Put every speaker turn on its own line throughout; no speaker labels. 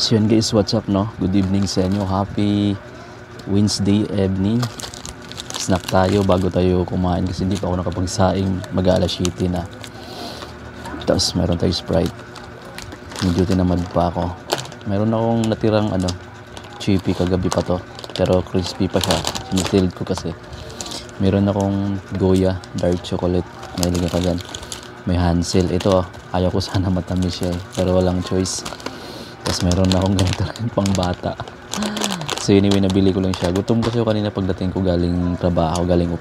So yun guys, what's up no? Good evening sa inyo. Happy Wednesday evening. Snack tayo bago tayo kumain kasi hindi pa ako nakapagsaing. Mag-aalas 7 na. Tapos meron tayo Sprite. Medyo tinamad pa ako. Meron akong natirang chippy kagabi pa to. Pero crispy pa siya. Sinisilid ko kasi. Meron akong Goya dark chocolate. Mahilig ka dyan. May Hansel. Ito ayaw ko sana matamis siya pero walang choice. Tapos meron na akong ganito rin pang bata. So anyway, nabili ko lang siya. Gutom kasi ako kanina pagdating ko galing trabaho, galing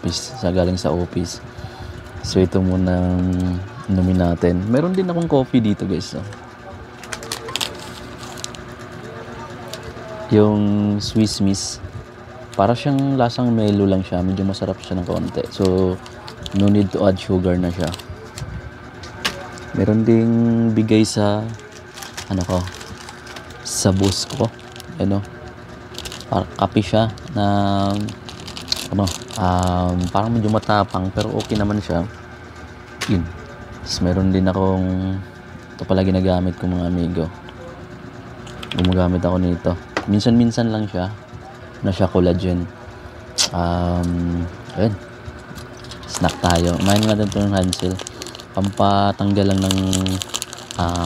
sa office. So ito muna inumin natin. Meron din akong coffee dito guys. So. Yung Swiss Miss. Para siyang lasang Melo lang siya. Medyo masarap siya ng konti. So no need to add sugar na siya. Meron ding bigay sa sa bus ko. Kape siya na parang medyo matapang pero okay naman siya. Yun. Tapos meron din akong ito pala ginagamit ko mga amigo. Gumagamit ako nito. Minsan-minsan lang siya na siya collagen. Ayun. Snack tayo. Main nga din ito ng Hansel. Pampatanggal lang ng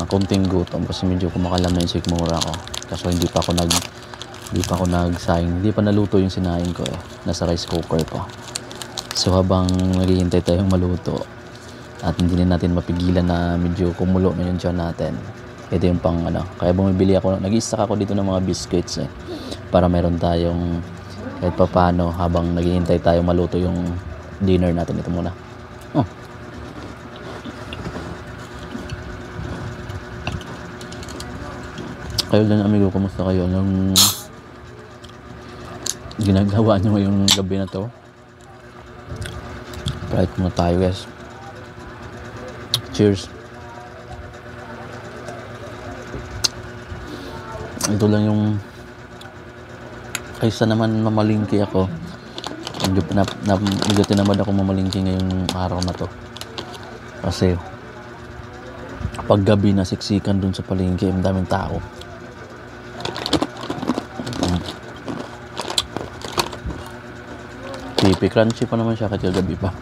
konting gutom kasi medyo kumakalam na yung sikmura ko. Kaso hindi pa ako nagsaing. Hindi pa naluto yung sinaing ko eh. Nasa rice cooker pa. So habang naghihintay tayong maluto at hindi na natin mapigilan na medyo kumulo na yung tiyan natin. Ito yung pang kaya bumibili ako. Nag-i-stack ako dito ng mga biscuits eh. Para meron tayong kahit pa paano habang naghihintay tayong maluto yung dinner natin. Ito muna. Kayo din amigo, kumusta kayo? Anong ginagawa nyo ngayong gabi na to? Right muna tayo guys. Cheers. Ito lang yung kaysa naman mamalingki ako. Medyo tinamad ako mamalingki ngayong araw na to. Kasi pag gabi na siksikan dun sa palengke, ang daming tao. Pipi crunchy pa naman siya kahit gabi pa.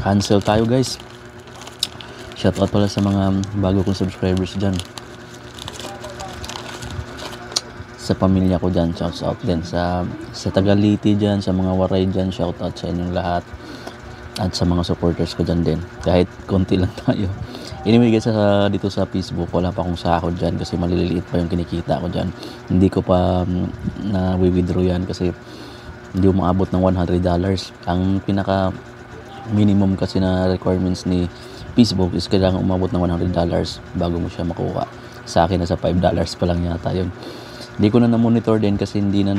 Hansel tayo guys. Shoutout pala sa mga bago kong subscribers dyan. Sa pamilya ko dyan, shoutout din. Sa Tagaliti dyan, sa mga Waray dyan, shoutout sa inyong lahat. At sa mga supporters ko dyan din. Kahit konti lang tayo. Anyway guys, dito sa Facebook, wala pa akong sahod dyan kasi maliliit pa yung kinikita ko dyan. Hindi ko pa na-withdraw yan kasi hindi umaabot ng $100. Ang pinaka minimum kasi na requirements ni Facebook is kailangan umabot ng $100 bago mo siya makuha. Sa akin nasa $5 pa lang yata yun. Hindi ko na na-monitor din kasi hindi na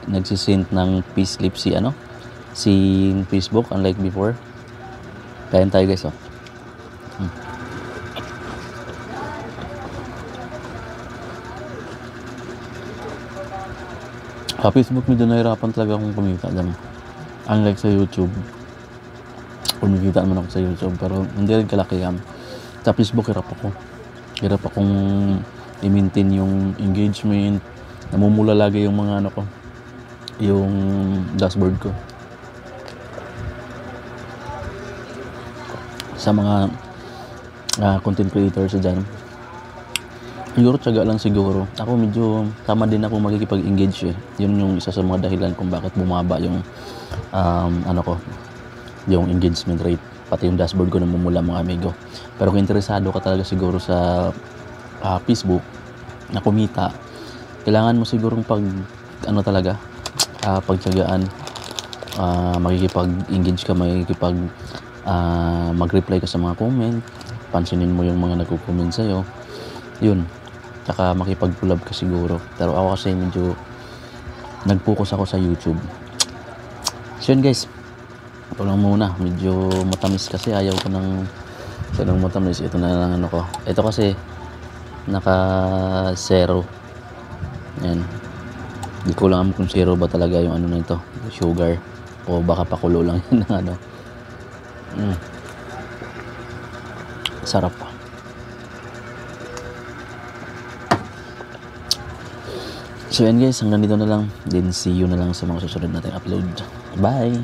nagsisend ng payslip si Facebook unlike before. Kain tayo guys Facebook medyo nahirapan talaga akong kumita dyan. Unlike sa YouTube, kumikita naman ako sa YouTube pero hindi rin kalakihan. Sa Facebook hirap akong i-maintain yung engagement. Namumula lagi yung mga yung dashboard ko. Sa mga content creators dyan, siguro tiyaga lang siguro. Ako medyo tama din ako makikipag-engage eh. Yun yung isa sa mga dahilan kung bakit bumaba yung yung engagement rate. Pati yung dashboard ko namumula mga amigo. Pero kung interesado ka talaga siguro sa Facebook na kumita, kailangan mo sigurong pagtiyagaan. Makikipag-engage ka, mag-reply ka sa mga comment. Pansinin mo yung mga nagko-comment sa'yo. Yun. Tsaka makipag-collab ka siguro. Pero ako kasi medyo nag-focus ako sa YouTube. So yun guys. Ito lang muna. Medyo matamis kasi ayaw ko ng matamis. Ito na lang ko. Ito kasi naka 0. Yan. Hindi ko lang kung 0 ba talaga yung na ito. Sugar. O baka pakulo lang yun ng Sarap pa. So yan guys, hanggang dito na lang. Then see you na lang sa mga susunod natin upload. Bye!